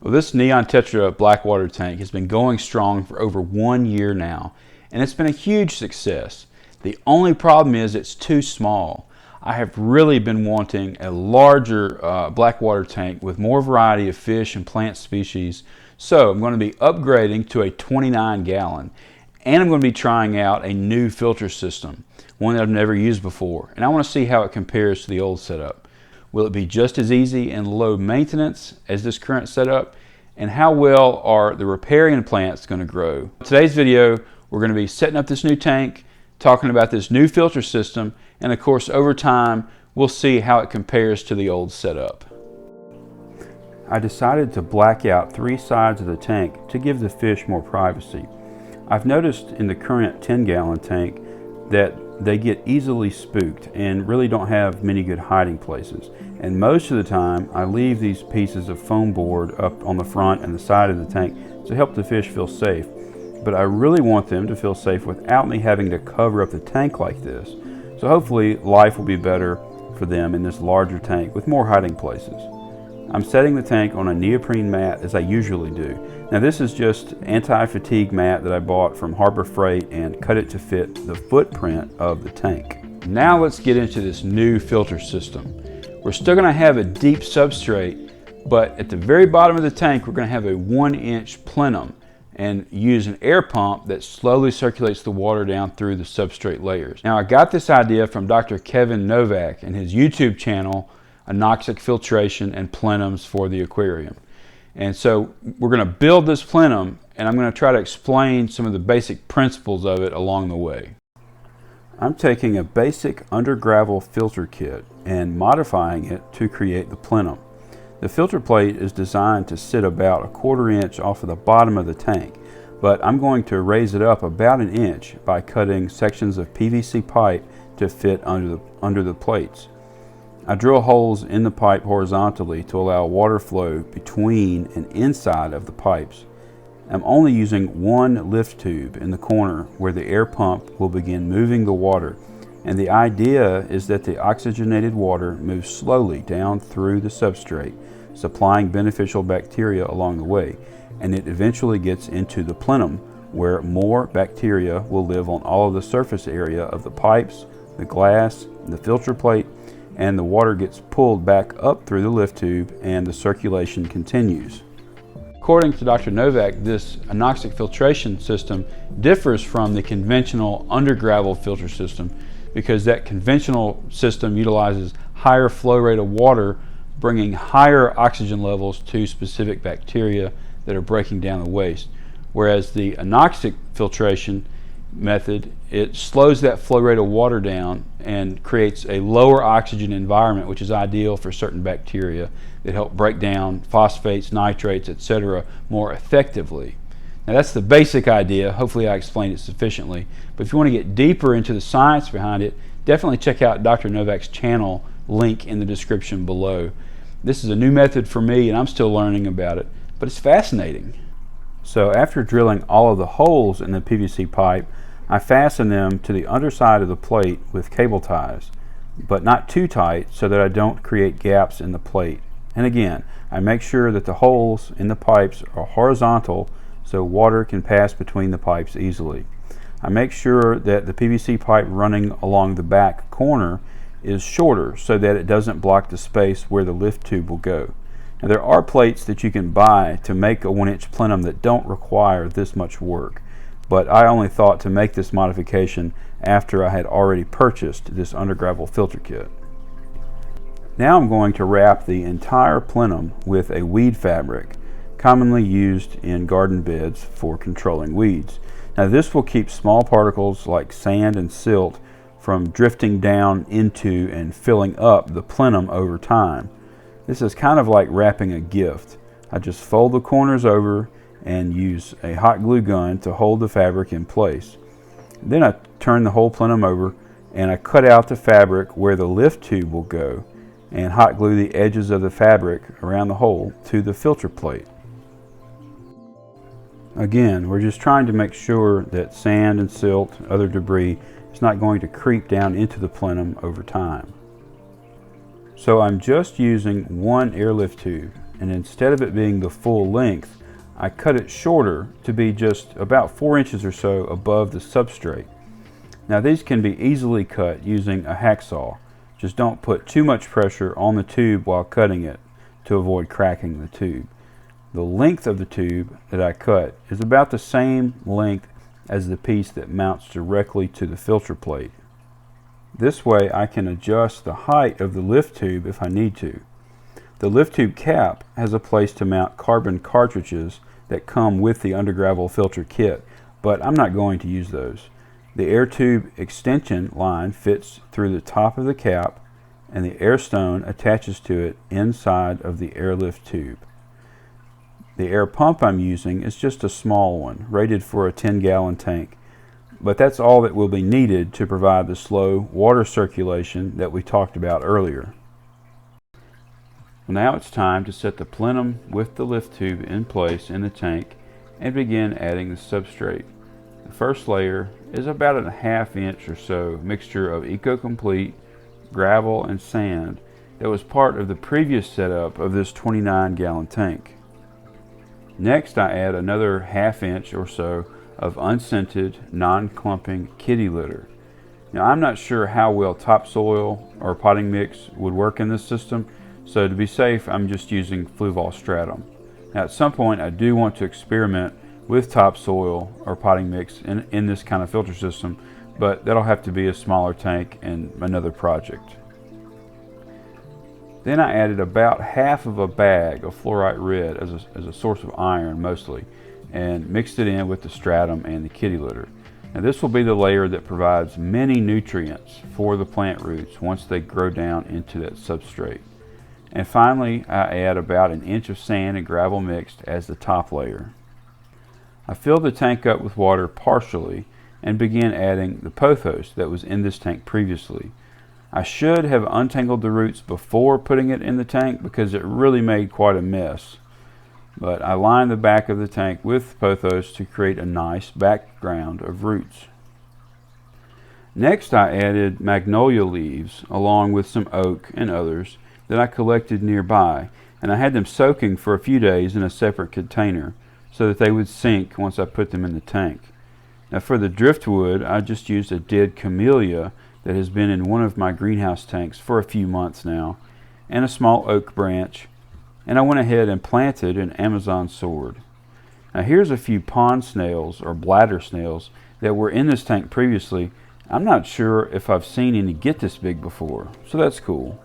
Well, this Neon Tetra Blackwater tank has been going strong for over 1 year now, and it's been a huge success. The only problem is it's too small. I have really been wanting a larger Blackwater tank with more variety of fish and plant species, so I'm going to be upgrading to a 29 gallon, and I'm going to be trying out a new filter system, one that I've never used before, and I want to see how it compares to the old setup. Will it be just as easy and low maintenance as this current setup? And how well are the riparian plants going to grow? In today's video, we're going to be setting up this new tank, talking about this new filter system, and of course over time we'll see how it compares to the old setup. I decided to black out 3 sides of the tank to give the fish more privacy. I've noticed in the current 10-gallon tank that they get easily spooked and really don't have many good hiding places. And most of the time I leave these pieces of foam board up on the front and the side of the tank to help the fish feel safe. But I really want them to feel safe without me having to cover up the tank like this. So hopefully life will be better for them in this larger tank with more hiding places. I'm setting the tank on a neoprene mat as I usually do. Now this is just anti-fatigue mat that I bought from Harbor Freight and cut it to fit the footprint of the tank. Now let's get into this new filter system. We're still going to have a deep substrate, but at the very bottom of the tank we're going to have a 1-inch plenum and use an air pump that slowly circulates the water down through the substrate layers. Now I got this idea from Dr. Kevin Novak and his YouTube channel, Anoxic Filtration and Plenums for the aquarium. And so we're going to build this plenum, and I'm going to try to explain some of the basic principles of it along the way. I'm taking a basic under gravel filter kit and modifying it to create the plenum. The filter plate is designed to sit about a 1/4 inch off of the bottom of the tank, but I'm going to raise it up about 1 inch by cutting sections of PVC pipe to fit under the plates. I drill holes in the pipe horizontally to allow water flow between and inside of the pipes. I'm only using 1 lift tube in the corner where the air pump will begin moving the water, and the idea is that the oxygenated water moves slowly down through the substrate, supplying beneficial bacteria along the way, and it eventually gets into the plenum where more bacteria will live on all of the surface area of the pipes, the glass, the filter plate, and the water gets pulled back up through the lift tube and the circulation continues. According to Dr. Novak, this Anoxic filtration system differs from the conventional under gravel filter system because that conventional system utilizes higher flow rate of water, bringing higher oxygen levels to specific bacteria that are breaking down the waste. Whereas the Anoxic filtration method, it slows that flow rate of water down and creates a lower oxygen environment, which is ideal for certain bacteria that help break down phosphates, nitrates, etc. more effectively. Now that's the basic idea. Hopefully I explained it sufficiently. But if you want to get deeper into the science behind it, definitely check out Dr. Novak's channel, link in the description below. This is a new method for me and I'm still learning about it, but it's fascinating. So after drilling all of the holes in the PVC pipe, I fasten them to the underside of the plate with cable ties, but not too tight so that I don't create gaps in the plate. And again, I make sure that the holes in the pipes are horizontal so water can pass between the pipes easily. I make sure that the PVC pipe running along the back corner is shorter so that it doesn't block the space where the lift tube will go. Now there are plates that you can buy to make a 1-inch plenum that don't require this much work, but I only thought to make this modification after I had already purchased this under gravel filter kit. Now I'm going to wrap the entire plenum with a weed fabric, commonly used in garden beds for controlling weeds. Now this will keep small particles like sand and silt from drifting down into and filling up the plenum over time. This is kind of like wrapping a gift. I just fold the corners over and use a hot glue gun to hold the fabric in place. Then I turn the whole plenum over and I cut out the fabric where the lift tube will go and hot glue the edges of the fabric around the hole to the filter plate. Again, we're just trying to make sure that sand and silt, other debris, is not going to creep down into the plenum over time. So I'm just using 1 airlift tube and instead of it being the full length, I cut it shorter to be just about 4 inches or so above the substrate. Now these can be easily cut using a hacksaw. Just don't put too much pressure on the tube while cutting it to avoid cracking the tube. The length of the tube that I cut is about the same length as the piece that mounts directly to the filter plate. This way I can adjust the height of the lift tube if I need to. The lift tube cap has a place to mount carbon cartridges that come with the undergravel filter kit, but I'm not going to use those. The air tube extension line fits through the top of the cap, and the air stone attaches to it inside of the airlift tube. The air pump I'm using is just a small one, rated for a 10-gallon tank, but that's all that will be needed to provide the slow water circulation that we talked about earlier. Now it's time to set the plenum with the lift tube in place in the tank and begin adding the substrate. The first layer is about a 1/2 inch or so mixture of Eco-Complete, gravel, and sand that was part of the previous setup of this 29-gallon tank. Next I add another 1/2 inch or so of unscented, non-clumping kitty litter. Now I'm not sure how well topsoil or potting mix would work in this system, so to be safe I'm just using Fluval Stratum. Now at some point I do want to experiment with topsoil or potting mix in this kind of filter system, but that'll have to be a smaller tank and another project. Then I added about 1/2 of a bag of Flourite Red as a source of iron mostly, and mixed it in with the stratum and the kitty litter. Now this will be the layer that provides many nutrients for the plant roots once they grow down into that substrate. And finally I add about 1 inch of sand and gravel mixed as the top layer. I filled the tank up with water partially and began adding the pothos that was in this tank previously. I should have untangled the roots before putting it in the tank because it really made quite a mess. But I lined the back of the tank with pothos to create a nice background of roots. Next I added magnolia leaves along with some oak and others that I collected nearby, and I had them soaking for a few days in a separate container so that they would sink once I put them in the tank. Now for the driftwood I just used a dead camellia that has been in one of my greenhouse tanks for a few months now, and a small oak branch, and I went ahead and planted an Amazon sword. Now here's a few pond snails or bladder snails that were in this tank previously. I'm not sure if I've seen any get this big before, so that's cool.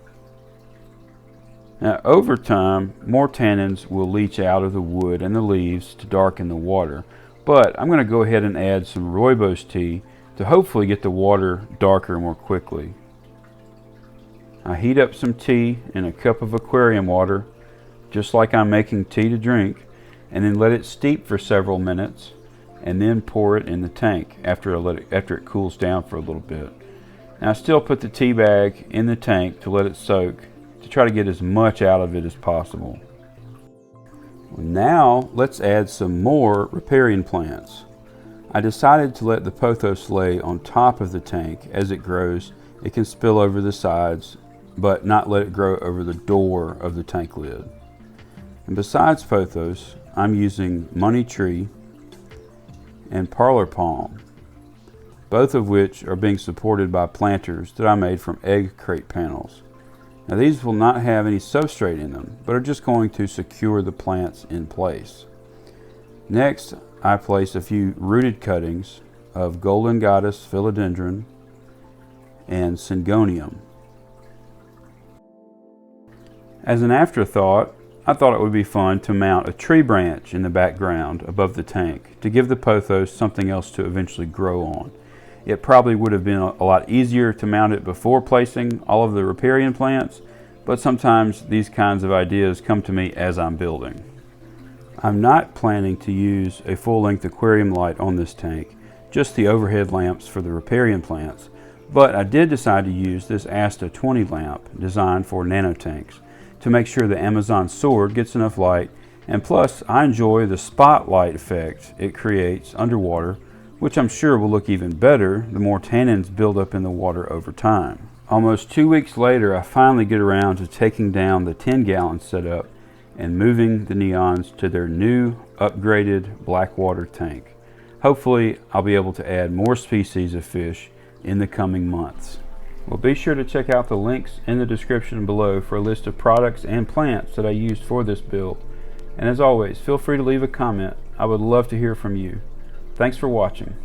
Now over time, more tannins will leach out of the wood and the leaves to darken the water, but I'm going to go ahead and add some rooibos tea to hopefully get the water darker more quickly. I heat up some tea in a cup of aquarium water, just like I'm making tea to drink, and then let it steep for several minutes, and then pour it in the tank after it cools down for a little bit. Now I still put the tea bag in the tank to let it soak, to try to get as much out of it as possible. Now let's add some more riparian plants. I decided to let the pothos lay on top of the tank. As it grows, it can spill over the sides, but not let it grow over the door of the tank lid. And besides pothos, I'm using money tree and parlor palm, both of which are being supported by planters that I made from egg crate panels. Now these will not have any substrate in them, but are just going to secure the plants in place. Next, I place a few rooted cuttings of golden goddess philodendron and syngonium. As an afterthought, I thought it would be fun to mount a tree branch in the background above the tank to give the pothos something else to eventually grow on. It probably would have been a lot easier to mount it before placing all of the riparian plants, but sometimes these kinds of ideas come to me as I'm building. I'm not planning to use a full-length aquarium light on this tank, just the overhead lamps for the riparian plants, but I did decide to use this Asta 20 lamp designed for nanotanks to make sure the Amazon sword gets enough light, and plus I enjoy the spotlight effect it creates underwater, which I'm sure will look even better the more tannins build up in the water over time. Almost 2 weeks later, I finally get around to taking down the 10-gallon setup and moving the neons to their new upgraded Blackwater tank. Hopefully I'll be able to add more species of fish in the coming months. Well, be sure to check out the links in the description below for a list of products and plants that I used for this build. And as always, feel free to leave a comment. I would love to hear from you. Thanks for watching.